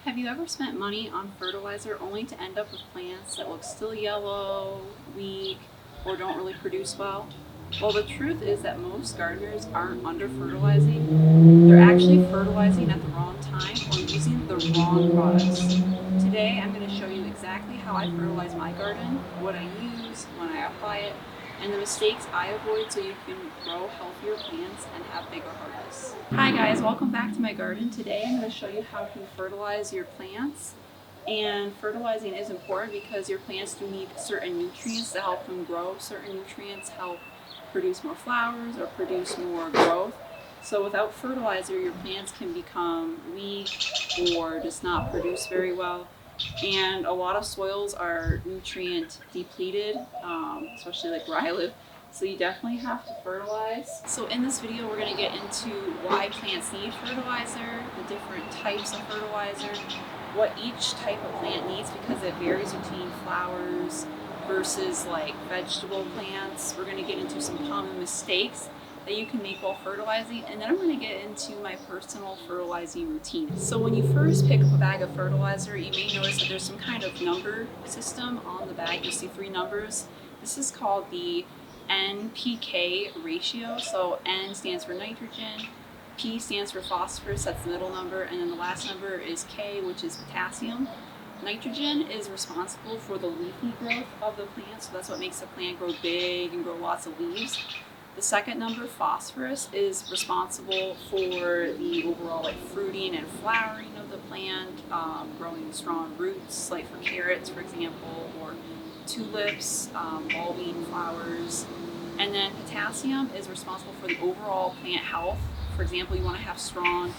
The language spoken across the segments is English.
Have you ever spent money on fertilizer only to end up with plants that look still yellow, weak, or don't really produce well? Well, the truth is that most gardeners aren't under fertilizing. They're actually fertilizing at the wrong time or using the wrong products. Today, I'm going to show you exactly how I fertilize my garden, what I use, when I apply it, and the mistakes I avoid so you can grow healthier plants and have bigger harvests. Hi guys, welcome back to my garden. Today I'm going to show you how to fertilize your plants. And fertilizing is important because your plants do need certain nutrients to help them grow. Certain nutrients help produce more flowers or produce more growth. So without fertilizer, your plants can become weak or just not produce very well. And a lot of soils are nutrient depleted, especially like where I live. So you definitely have to fertilize. So in this video, we're going to get into why plants need fertilizer, the different types of fertilizer, what each type of plant needs because it varies between flowers versus like vegetable plants. We're going to get into some common mistakes that you can make while fertilizing, and then I'm going to get into my personal fertilizing routine. So when you first pick up a bag of fertilizer, you may notice that there's some kind of number system on the bag. You see 3 numbers. This is called the NPK ratio. So N stands for nitrogen, P stands for phosphorus, that's the middle number, and then the last number is K, which is potassium. Nitrogen is responsible for the leafy growth of the plant, so that's what makes the plant grow big and grow lots of leaves. The second number, phosphorus, is responsible for the overall fruiting and flowering of the plant, growing strong roots, like for carrots, for example, or tulips, bulbing flowers. And then potassium is responsible for the overall plant health. For example, you want to have strong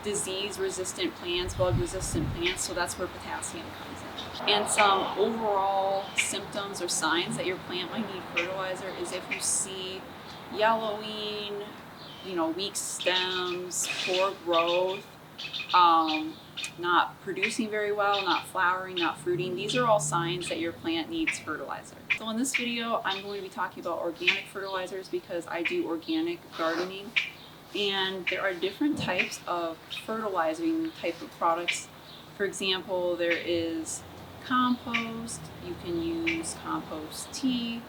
disease-resistant plants, bug-resistant plants, so that's where potassium comes in. And some overall symptoms or signs that your plant might need fertilizer is if you see yellowing, weak stems, poor growth, not producing very well, not flowering, not fruiting. These are all signs that your plant needs fertilizer. So in this video, I'm going to be talking about organic fertilizers because I do organic gardening. And there are different types of fertilizing type of products. For example, there is compost. You can use compost tea,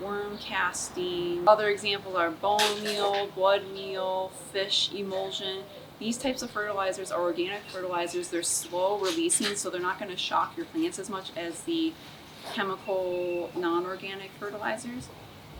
worm casting. Other examples are bone meal, blood meal, fish emulsion. These types of fertilizers are organic fertilizers. They're slow releasing, so they're not going to shock your plants as much as the chemical non-organic fertilizers.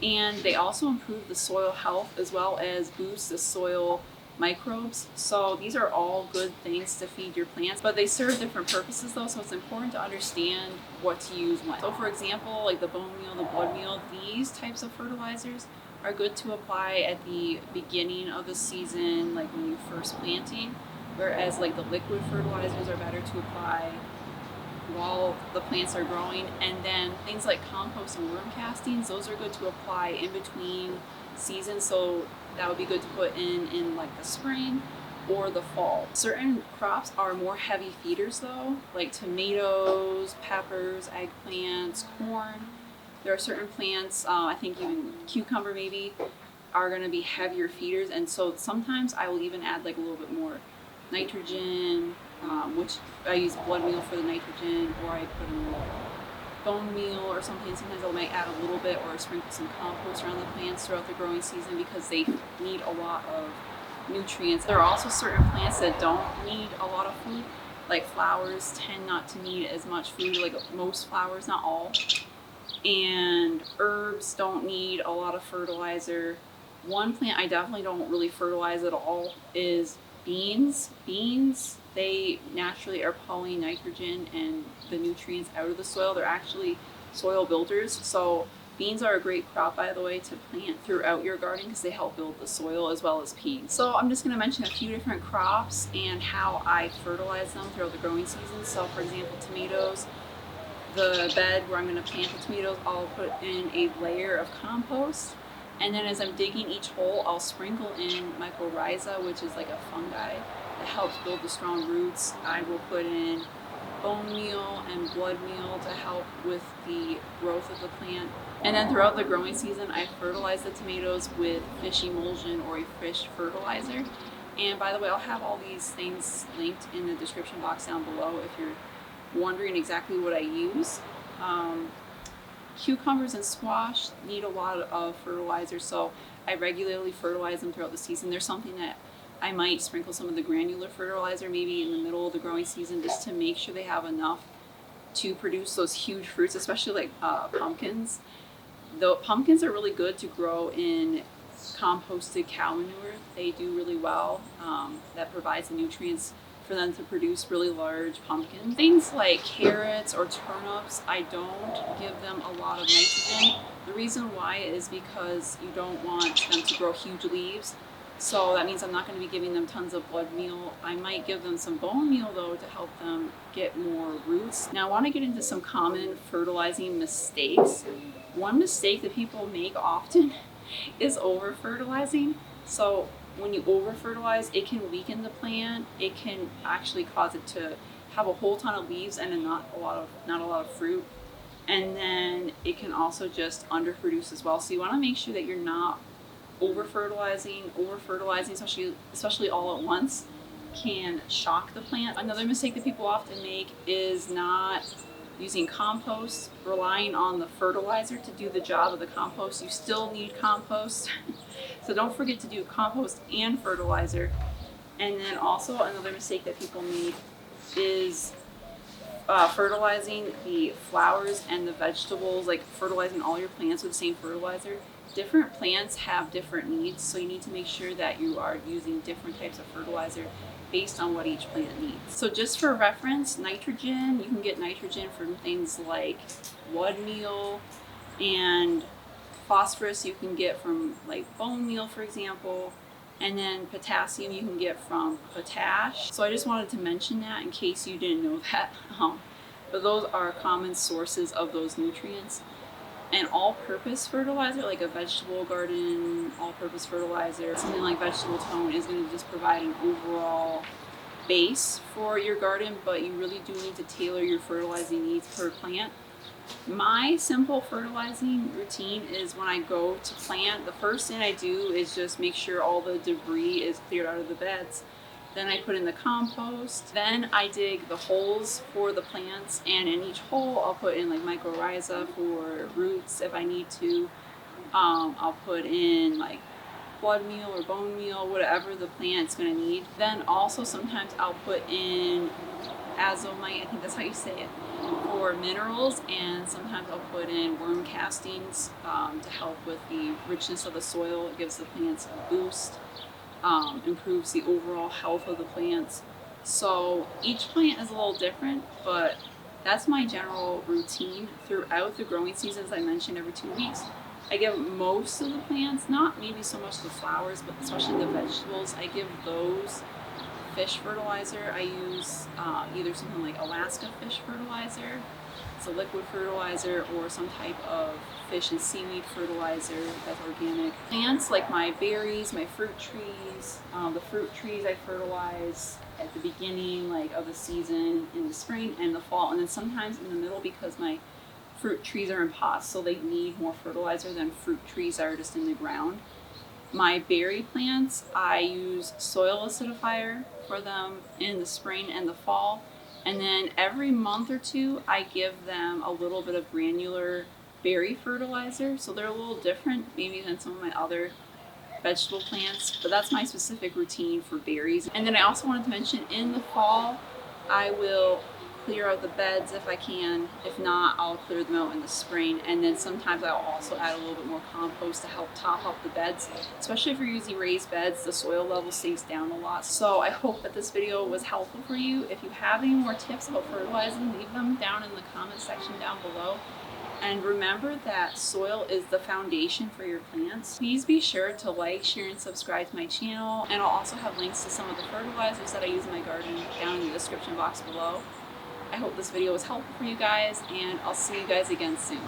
And they also improve the soil health as well as boost the soil microbes. So these are all good things to feed your plants, but they serve different purposes though, so it's important to understand what to use when. So for example, like the bone meal, the blood meal, these types of fertilizers are good to apply at the beginning of the season, like when you're first planting, whereas like the liquid fertilizers are better to apply while the plants are growing. And then things like compost and worm castings, those are good to apply in between seasons, so that would be good to put in like the spring or the fall. Certain crops are more heavy feeders though, like tomatoes, peppers, eggplants, corn. There are certain plants, I think even cucumber maybe, are going to be heavier feeders, and so sometimes I will even add like a little bit more nitrogen, which I use blood meal for the nitrogen, or I put in a little bone meal or something. Sometimes I might add a little bit or sprinkle some compost around the plants throughout the growing season because they need a lot of nutrients. There are also certain plants that don't need a lot of food, like flowers tend not to need as much food, like most flowers, not all. And herbs don't need a lot of fertilizer. One plant I definitely don't really fertilize at all is beans. Beans, they naturally are pulling nitrogen and the nutrients out of the soil. They're actually soil builders. So beans are a great crop, by the way, to plant throughout your garden because they help build the soil, as well as peas. So I'm just going to mention a few different crops and how I fertilize them throughout the growing season. So for example, tomatoes, the bed where I'm going to plant the tomatoes, I'll put in a layer of compost. And then as I'm digging each hole, I'll sprinkle in mycorrhiza, which is like a fungi that helps build the strong roots. I will put in bone meal and blood meal to help with the growth of the plant. And then throughout the growing season, I fertilize the tomatoes with fish emulsion or a fish fertilizer. And by the way, I'll have all these things linked in the description box down below if you're wondering exactly what I use. Cucumbers and squash need a lot of fertilizer, so I regularly fertilize them throughout the season. There's something that I might sprinkle some of the granular fertilizer maybe in the middle of the growing season just to make sure they have enough to produce those huge fruits, especially like pumpkins. The pumpkins are really good to grow in composted cow manure. They do really well. That provides the nutrients for them to produce really large pumpkins. Things like carrots or turnips, I don't give them a lot of nitrogen. The reason why is because you don't want them to grow huge leaves. So that means I'm not going to be giving them tons of blood meal. I might give them some bone meal though to help them get more roots. Now I want to get into some common fertilizing mistakes. One mistake that people make often is over fertilizing. So when you over fertilize, it can weaken the plant. It can actually cause it to have a whole ton of leaves and not a lot of fruit. And then it can also just underproduce as well. So you want to make sure that you're not over fertilizing, especially all at once, can shock the plant. Another mistake that people often make is not using compost, relying on the fertilizer to do the job of the compost. You still need compost. So don't forget to do compost and fertilizer. And then also another mistake that people make is fertilizing the flowers and the vegetables, like fertilizing all your plants with the same fertilizer. Different plants have different needs, so you need to make sure that you are using different types of fertilizer based on what each plant needs. So just for reference, nitrogen, you can get nitrogen from things like blood meal, and phosphorus you can get from like bone meal, for example, and then potassium you can get from potash. So I just wanted to mention that in case you didn't know that. But those are common sources of those nutrients. An all-purpose fertilizer, like a vegetable garden all-purpose fertilizer, something like vegetable tone, is going to just provide an overall base for your garden, but you really do need to tailor your fertilizing needs per plant. My simple fertilizing routine is when I go to plant, the first thing I do is just make sure all the debris is cleared out of the beds. Then I put in the compost. Then I dig the holes for the plants, and in each hole I'll put in like mycorrhiza for roots if I need to. I'll put in like blood meal or bone meal, whatever the plant's gonna need. Then also sometimes I'll put in azomite, I think that's how you say it, for minerals, and sometimes I'll put in worm castings to help with the richness of the soil. It gives the plants a boost. Improves the overall health of the plants. So each plant is a little different, but that's my general routine throughout the growing season. As I mentioned, every 2 weeks I give most of the plants, not maybe so much the flowers, but especially the vegetables, I give those fish fertilizer. I use either something like Alaska fish fertilizer, it's a liquid fertilizer, or some type of fish and seaweed fertilizer that's organic. Plants like my berries, my fruit trees, the fruit trees I fertilize at the beginning like of the season, in the spring and the fall, and then sometimes in the middle because my fruit trees are in pots, so they need more fertilizer than fruit trees are just in the ground. My berry plants, I use soil acidifier for them in the spring and the fall. And then every month or two, I give them a little bit of granular berry fertilizer. So they're a little different maybe than some of my other vegetable plants, but that's my specific routine for berries. And then I also wanted to mention, in the fall, I will clear out the beds if I can. If not, I'll clear them out in the spring. And then sometimes I'll also add a little bit more compost to help top up the beds. Especially if you're using raised beds, the soil level stays down a lot. So I hope that this video was helpful for you. If you have any more tips about fertilizing, leave them down in the comment section down below. And remember that soil is the foundation for your plants. Please be sure to like, share, and subscribe to my channel. And I'll also have links to some of the fertilizers that I use in my garden down in the description box below. I hope this video was helpful for you guys, and I'll see you guys again soon.